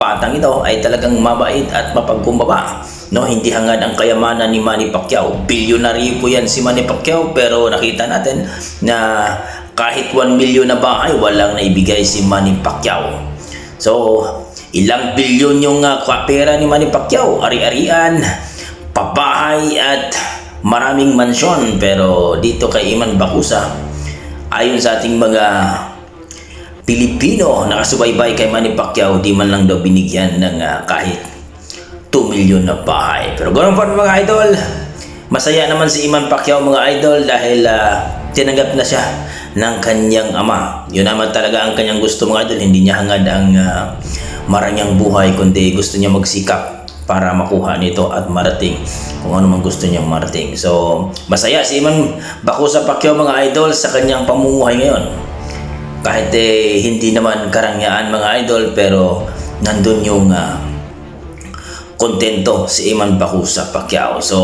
batang ito ay talagang mabait at mapagkumbaba. No, hindi hangad ang kayamanan ni Manny Pacquiao. Bilyonaryo po yan si Manny Pacquiao, pero nakita natin na kahit 1 milyon na bahay, walang naibigay si Manny Pacquiao. So, ilang bilyon yung pera ni Manny Pacquiao, ari-arian, pabahay at maraming mansyon. Pero dito kay Iman Bacusa, ayon sa ating mga Pilipino nakasubaybay kay Manny Pacquiao, di man lang daw binigyan ng kahit 2 milyon na bahay. Pero ganoon pa mga idol, masaya naman si Iman Pacquiao mga idol dahil tinanggap na siya ng kanyang ama. Yun naman talaga ang kanyang gusto mga idol. Hindi niya hangad ang maranyang buhay, kundi gusto niya magsikap para makuha nito at marating kung ano man gusto niyang marating. So masaya si Iman Bacusa Pacquiao mga idol sa kanyang pamumuhay ngayon. Kahit hindi naman karangyaan mga idol, pero nandun yung kontento si Iman Bacusa Pacquiao. So